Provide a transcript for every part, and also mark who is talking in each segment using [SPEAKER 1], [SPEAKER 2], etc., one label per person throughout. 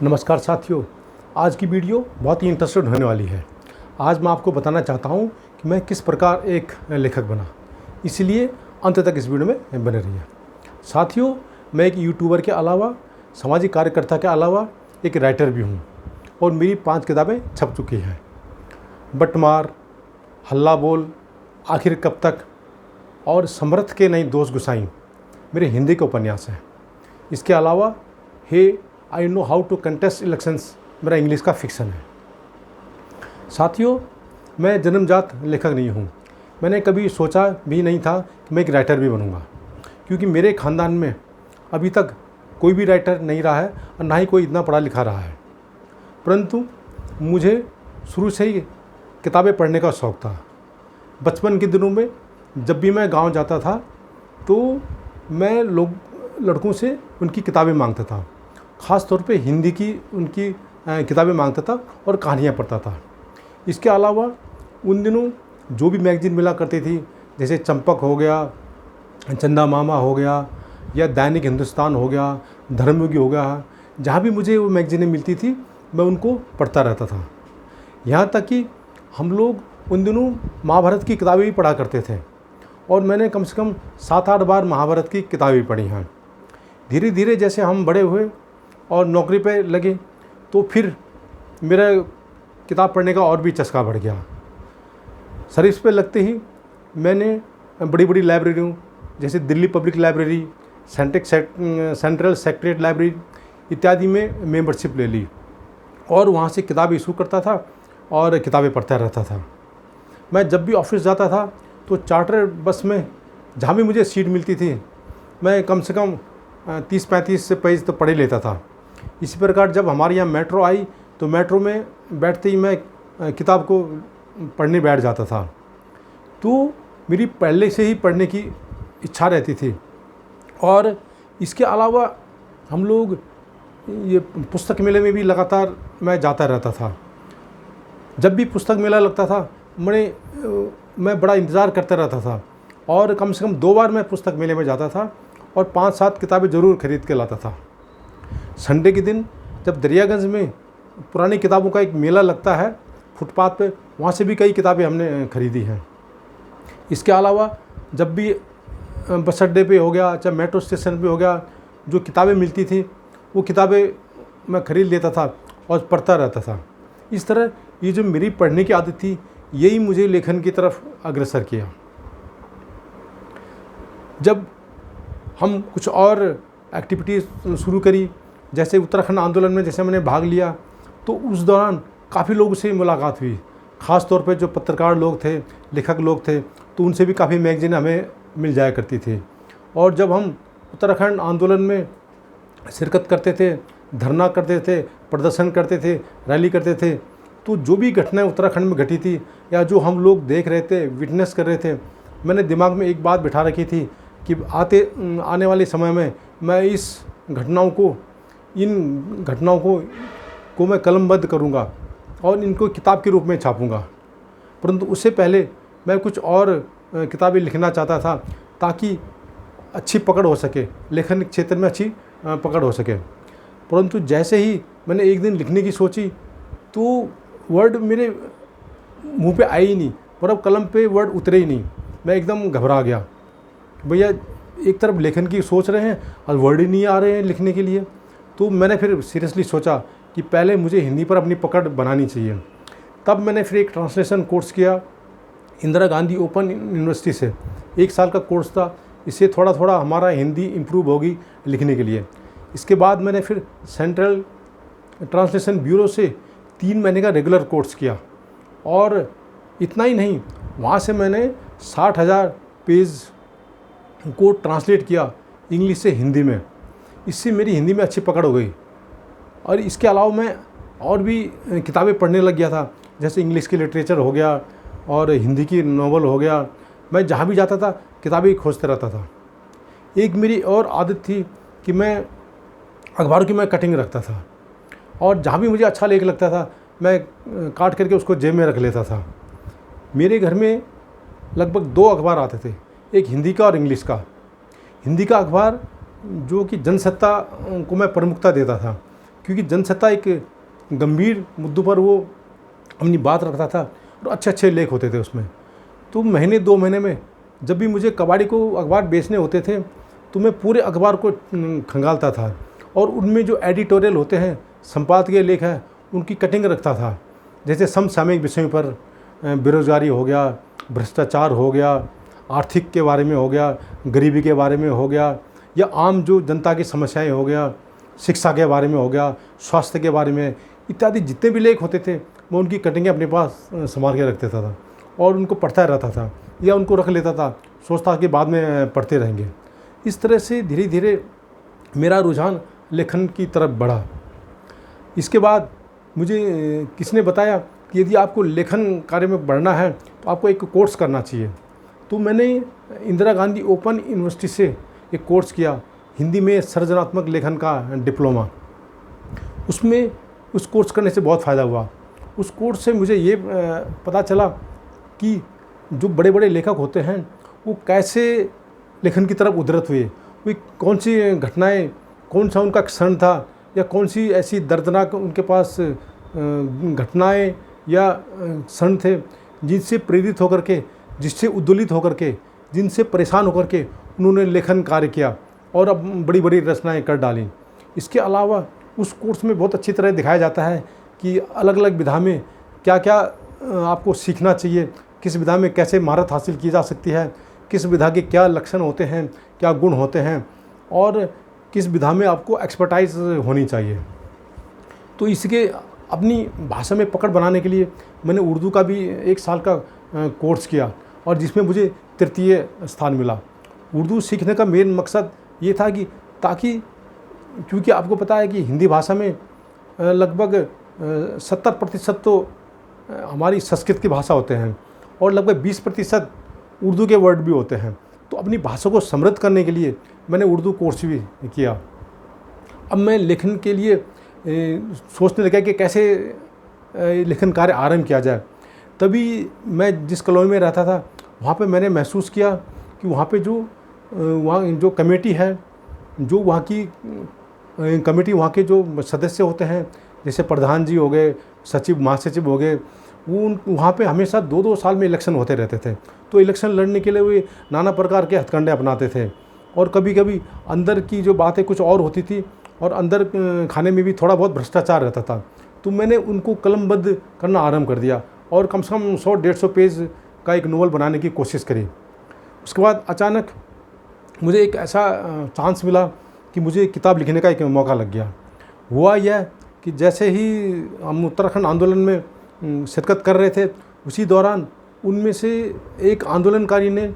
[SPEAKER 1] नमस्कार साथियों, आज की वीडियो बहुत ही इंटरेस्टेड होने वाली है। आज मैं आपको बताना चाहता हूँ कि मैं किस प्रकार एक लेखक बना, इसलिए अंत तक इस वीडियो में बने रहिए। साथियों, मैं एक यूट्यूबर के अलावा, सामाजिक कार्यकर्ता के अलावा एक राइटर भी हूँ और मेरी 5 किताबें छप चुकी हैं। बटमार, हल्ला बोल, आखिर कब तक और समर्थ के नहीं दोस्त गुसाई मेरे हिंदी के उपन्यास हैं। इसके अलावा hey I know how to contest elections मेरा इंग्लिश का फिक्शन है। साथियों, मैं जन्मजात लेखक नहीं हूँ। मैंने कभी सोचा भी नहीं था कि मैं एक राइटर भी बनूँगा, क्योंकि मेरे ख़ानदान में अभी तक कोई भी राइटर नहीं रहा है और ना ही कोई इतना पढ़ा लिखा रहा है। परंतु मुझे शुरू से ही किताबें पढ़ने का शौक़ था। बचपन के दिनों में जब भी मैं गांव जाता था तो मैं लड़कों से उनकी किताबें मांगता था, ख़ास तौर पे हिंदी की उनकी किताबें मांगता था और कहानियाँ पढ़ता था। इसके अलावा उन दिनों जो भी मैगज़ीन मिला करती थी, जैसे चंपक हो गया, चंदा मामा हो गया, या दैनिक हिंदुस्तान हो गया, धर्मयुगी हो गया, जहाँ भी मुझे वो मैगज़ीनें मिलती थी मैं उनको पढ़ता रहता था। यहाँ तक कि हम लोग उन दिनों महाभारत की किताबें भी पढ़ा करते थे और मैंने कम से कम 7-8 बार महाभारत की किताबें पढ़ी हैं। धीरे धीरे जैसे हम बड़े हुए और नौकरी पे लगे तो फिर मेरा किताब पढ़ने का और भी चस्का बढ़ गया। सर्विस पे लगते ही मैंने बड़ी बड़ी लाइब्रेरियों जैसे Delhi public library, central secretariat library इत्यादि में मेंबरशिप ले ली और वहाँ से किताब इशू करता था और किताबें पढ़ता रहता था। मैं जब भी ऑफिस जाता था तो चार्टर बस में जहाँ भी मुझे सीट मिलती थी मैं कम से कम 30-35 पेज तो पढ़ ही लेता था। इसी प्रकार जब हमारे यहाँ मेट्रो आई तो मेट्रो में बैठते ही मैं किताब को पढ़ने बैठ जाता था। तो मेरी पहले से ही पढ़ने की इच्छा रहती थी। और इसके अलावा हम लोग ये पुस्तक मेले में भी लगातार मैं जाता रहता था। जब भी पुस्तक मेला लगता था मैं बड़ा इंतज़ार करता रहता था और कम से कम 2 बार मैं पुस्तक मेले में जाता था और 5-7 किताबें ज़रूर खरीद के लाता था। संडे के दिन जब दरियागंज में पुरानी किताबों का एक मेला लगता है फुटपाथ पे, वहाँ से भी कई किताबें हमने खरीदी हैं। इसके अलावा जब भी बस अड्डे पे हो गया, चाहे मेट्रो स्टेशन पे हो गया, जो किताबें मिलती थी वो किताबें मैं ख़रीद लेता था और पढ़ता रहता था। इस तरह ये जो मेरी पढ़ने की आदत थी यही मुझे लेखन की तरफ अग्रसर किया। जब हम कुछ और एक्टिविटीज़ शुरू करी, जैसे उत्तराखंड आंदोलन में जैसे मैंने भाग लिया, तो उस दौरान काफ़ी लोगों से मुलाकात हुई। ख़ास तौर पे जो पत्रकार लोग थे, लेखक लोग थे, तो उनसे भी काफ़ी मैगज़ीन हमें मिल जाया करती थी। और जब हम उत्तराखंड आंदोलन में शिरकत करते थे, धरना करते थे, प्रदर्शन करते थे, रैली करते थे, तो जो भी घटनाएँ उत्तराखंड में घटी थी या जो हम लोग देख रहे थे, विटनेस कर रहे थे, मैंने दिमाग में एक बात बिठा रखी थी कि आने वाले समय में मैं इन घटनाओं को मैं कलमबद्ध करूंगा और इनको किताब के रूप में छापूंगा। परंतु उससे पहले मैं कुछ और किताबें लिखना चाहता था ताकि अच्छी पकड़ हो सके, लेखन क्षेत्र में अच्छी पकड़ हो सके। परंतु जैसे ही मैंने एक दिन लिखने की सोची तो वर्ड मेरे मुंह पे आए ही नहीं और अब कलम पे वर्ड उतरे ही नहीं। मैं एकदम घबरा गया। भैया एक तरफ लेखन की सोच रहे हैं और वर्ड ही नहीं आ रहे हैं लिखने के लिए। तो मैंने फिर सीरियसली सोचा कि पहले मुझे हिंदी पर अपनी पकड़ बनानी चाहिए। तब मैंने फिर एक ट्रांसलेशन कोर्स किया इंदिरा गांधी ओपन यूनिवर्सिटी से। 1 साल का कोर्स था। इससे थोड़ा थोड़ा हमारा हिंदी इम्प्रूव होगी लिखने के लिए। इसके बाद मैंने फिर सेंट्रल ट्रांसलेशन ब्यूरो से 3 महीने का रेगुलर कोर्स किया और इतना ही नहीं, वहाँ से मैंने 60,000 पेज को ट्रांसलेट किया इंग्लिश से हिंदी में। इससे मेरी हिंदी में अच्छी पकड़ हो गई। और इसके अलावा मैं और भी किताबें पढ़ने लग गया था, जैसे इंग्लिश की लिटरेचर हो गया और हिंदी की नॉवल हो गया। मैं जहाँ भी जाता था किताबें खोजते रहता था। एक मेरी और आदत थी कि मैं अखबारों की कटिंग रखता था और जहाँ भी मुझे अच्छा लेख लगता था मैं काट करके उसको जेब में रख लेता था। मेरे घर में लगभग 2 अखबार आते थे, एक हिंदी का और इंग्लिश का। हिंदी का अखबार जो कि जनसत्ता को मैं प्रमुखता देता था, क्योंकि जनसत्ता एक गंभीर मुद्दों पर वो अपनी बात रखता था और अच्छे अच्छे लेख होते थे उसमें। तो महीने 2 महीने में जब भी मुझे कबाड़ी को अखबार बेचने होते थे तो मैं पूरे अखबार को खंगालता था और उनमें जो एडिटोरियल होते हैं, संपादकीय लेख हैं, उनकी कटिंग रखता था। जैसे समसामयिक विषयों पर बेरोजगारी हो गया, भ्रष्टाचार हो गया, आर्थिक के बारे में हो गया, गरीबी के बारे में हो गया, या आम जो जनता की समस्याएं हो गया, शिक्षा के बारे में हो गया, स्वास्थ्य के बारे में इत्यादि जितने भी लेख होते थे मैं उनकी कटिंगें अपने पास संभाल के रख देता था और उनको पढ़ता रहता था या उनको रख लेता था, सोचता कि बाद में पढ़ते रहेंगे। इस तरह से धीरे धीरे मेरा रुझान लेखन की तरफ बढ़ा। इसके बाद मुझे किसने बताया कि यदि आपको लेखन कार्य में बढ़ना है तो आपको एक कोर्स करना चाहिए। तो मैंने इंदिरा गांधी ओपन यूनिवर्सिटी से एक कोर्स किया, हिंदी में सृजनात्मक लेखन का डिप्लोमा। उसमें उस कोर्स करने से बहुत फ़ायदा हुआ। उस कोर्स से मुझे ये पता चला कि जो बड़े बड़े लेखक होते हैं वो कैसे लेखन की तरफ उद्धृत हुए, वे कौन सी घटनाएं, कौन सा उनका क्षण था या कौन सी ऐसी दर्दनाक उनके पास घटनाएं या क्षण थे जिनसे प्रेरित होकर के, जिससे उद्वेलित होकर के, जिनसे परेशान होकर के उन्होंने लेखन कार्य किया और अब बड़ी बड़ी रचनाएं कर डाली। इसके अलावा उस कोर्स में बहुत अच्छी तरह दिखाया जाता है कि अलग अलग विधा में क्या क्या आपको सीखना चाहिए, किस विधा में कैसे महारत हासिल की जा सकती है, किस विधा के क्या लक्षण होते हैं, क्या गुण होते हैं और किस विधा में आपको एक्सपर्टाइज होनी चाहिए। तो इसके अपनी भाषा में पकड़ बनाने के लिए मैंने उर्दू का भी 1 साल का कोर्स किया और जिसमें मुझे 3य स्थान मिला। उर्दू सीखने का मेन मकसद ये था कि ताकि, क्योंकि आपको पता है कि हिंदी भाषा में लगभग 70% तो हमारी संस्कृत की भाषा होते हैं और लगभग 20% उर्दू के वर्ड भी होते हैं। तो अपनी भाषा को समृद्ध करने के लिए मैंने उर्दू कोर्स भी किया। अब मैं लेखन के लिए सोचने लगा कि कैसे लेखन कार्य आरंभ किया जाए। तभी मैं जिस कॉलोनी में रहता था वहाँ पे मैंने महसूस किया कि वहाँ पे वहाँ जो कमेटी है, जो वहाँ की कमेटी, वहाँ के जो सदस्य होते हैं, जैसे प्रधान जी हो गए, सचिव, महासचिव हो गए, वो वहाँ पे हमेशा 2-2 साल में इलेक्शन होते रहते थे। तो इलेक्शन लड़ने के लिए वे नाना प्रकार के हथकंडे अपनाते थे और कभी कभी अंदर की जो बातें कुछ और होती थी और अंदर खाने में भी थोड़ा बहुत भ्रष्टाचार रहता था। तो मैंने उनको कलमबद्ध करना आरंभ कर दिया और कम से कम 100-150 पेज का एक नोवेल बनाने की कोशिश करी। उसके बाद अचानक मुझे एक ऐसा चांस मिला कि मुझे किताब लिखने का एक मौका लग गया। हुआ यह कि जैसे ही हम उत्तराखंड आंदोलन में शिरकत कर रहे थे, उसी दौरान उनमें से एक आंदोलनकारी ने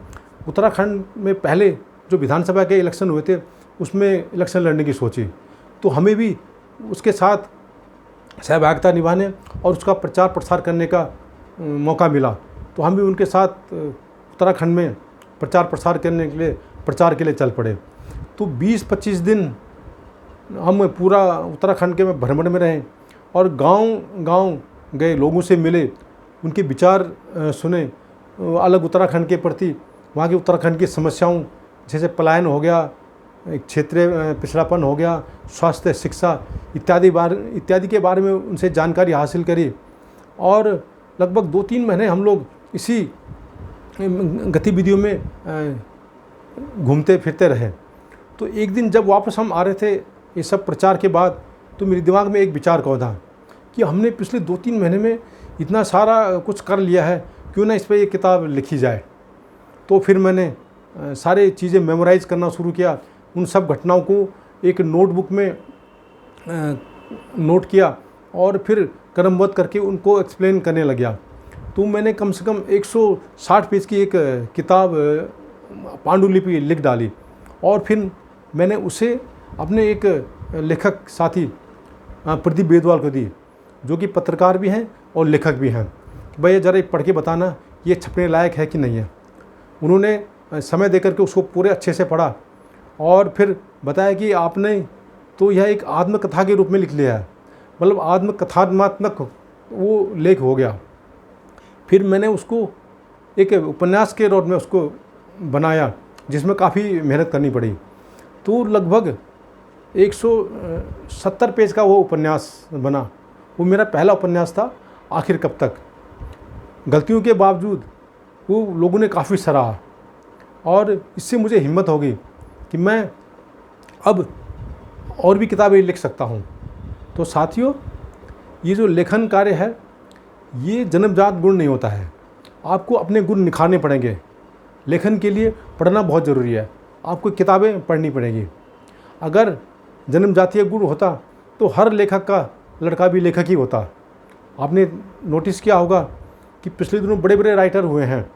[SPEAKER 1] उत्तराखंड में पहले जो विधानसभा के इलेक्शन हुए थे उसमें इलेक्शन लड़ने की सोची। तो हमें भी उसके साथ सहभागिता निभाने और उसका प्रचार प्रसार करने का मौका मिला। तो हम भी उनके साथ उत्तराखंड में प्रचार प्रसार करने के लिए, प्रचार के लिए चल पड़े। तो 20-25 दिन हम पूरा उत्तराखंड के भ्रमण में रहे और गांव गए, लोगों से मिले, उनके विचार सुने अलग उत्तराखंड के प्रति, वहाँ की उत्तराखंड की समस्याओं जैसे पलायन हो गया, क्षेत्रीय पिछड़ापन हो गया, स्वास्थ्य, शिक्षा इत्यादि के बारे में उनसे जानकारी हासिल करी और लगभग 2-3 महीने हम लोग इसी गतिविधियों में घूमते फिरते रहे। तो एक दिन जब वापस हम आ रहे थे ये सब प्रचार के बाद, तो मेरे दिमाग में एक विचार कौंधा कि हमने पिछले 2-3 महीने में इतना सारा कुछ कर लिया है, क्यों ना इस पर एक किताब लिखी जाए। तो फिर मैंने सारे चीज़ें मेमोराइज़ करना शुरू किया, उन सब घटनाओं को एक नोटबुक में नोट किया और फिर क्रमबद्ध करके उनको एक्सप्लेन करने लग गया। तो मैंने कम से कम 160 पेज की एक किताब पांडुलिपि लिख डाली और फिर मैंने उसे अपने एक लेखक साथी प्रदीप बेदवाल को दी, जो कि पत्रकार भी हैं और लेखक भी हैं। भैया ज़रा पढ़ के बताना ये छपने लायक है कि नहीं है। उन्होंने समय देकर के उसको पूरे अच्छे से पढ़ा और फिर बताया कि आपने तो यह एक आत्मकथा के रूप में लिख लिया है, मतलब आत्मकथात्मक वो लेख हो गया। फिर मैंने उसको एक उपन्यास के रूप में उसको बनाया, जिसमें काफ़ी मेहनत करनी पड़ी। तो लगभग 170 पेज का वो उपन्यास बना। वो मेरा पहला उपन्यास था, आखिर कब तक। गलतियों के बावजूद वो लोगों ने काफ़ी सराहा और इससे मुझे हिम्मत हो गई कि मैं अब और भी किताबें लिख सकता हूँ। तो साथियों, ये जो लेखन कार्य है ये जन्मजात गुण नहीं होता है, आपको अपने गुण निखारने पड़ेंगे। लेखन के लिए पढ़ना बहुत ज़रूरी है, आपको किताबें पढ़नी पड़ेगी। अगर जन्मजातीय गुण होता तो हर लेखक का लड़का भी लेखक ही होता। आपने नोटिस किया होगा कि पिछले दिनों बड़े बड़े राइटर हुए हैं,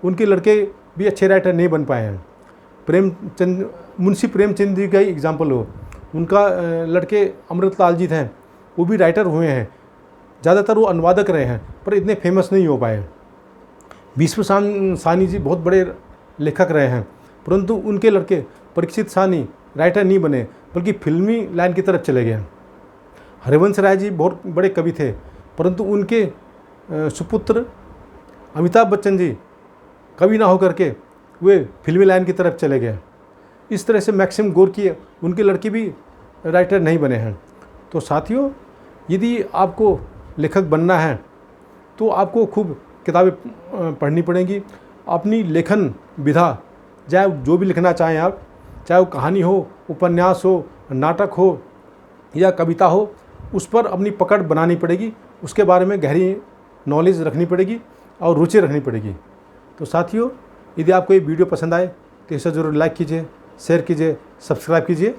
[SPEAKER 1] उनके लड़के भी अच्छे राइटर नहीं बन पाए हैं। मुंशी प्रेमचंद जी का ही एग्जाम्पल हो, उनका लड़के अमृतलाल जी हैं, वो भी राइटर हुए हैं। ज़्यादातर वो अनुवादक रहे हैं पर इतने फेमस नहीं हो पाए। भीष्म साहनी जी बहुत बड़े लेखक रहे हैं, परंतु उनके लड़के परीक्षित साहनी राइटर नहीं बने बल्कि फिल्मी लाइन की तरफ चले गए। हरिवंश राय जी बहुत बड़े कवि थे, परंतु उनके सुपुत्र अमिताभ बच्चन जी कवि ना होकर के वे फिल्मी लाइन की तरफ चले गए। इस तरह से मैक्सिम गोर्की, उनके लड़के भी राइटर नहीं बने हैं। तो साथियों, यदि आपको लेखक बनना है तो आपको खूब किताबें पढ़नी पड़ेंगी। अपनी लेखन विधा, चाहे जो भी लिखना चाहें आप, चाहे वो कहानी हो, उपन्यास हो, नाटक हो या कविता हो, उस पर अपनी पकड़ बनानी पड़ेगी। उसके बारे में गहरी नॉलेज रखनी पड़ेगी और रुचि रखनी पड़ेगी। तो साथियों, यदि आपको ये वीडियो पसंद आए तो इसे ज़रूर लाइक कीजिए, शेयर कीजिए, सब्सक्राइब कीजिए।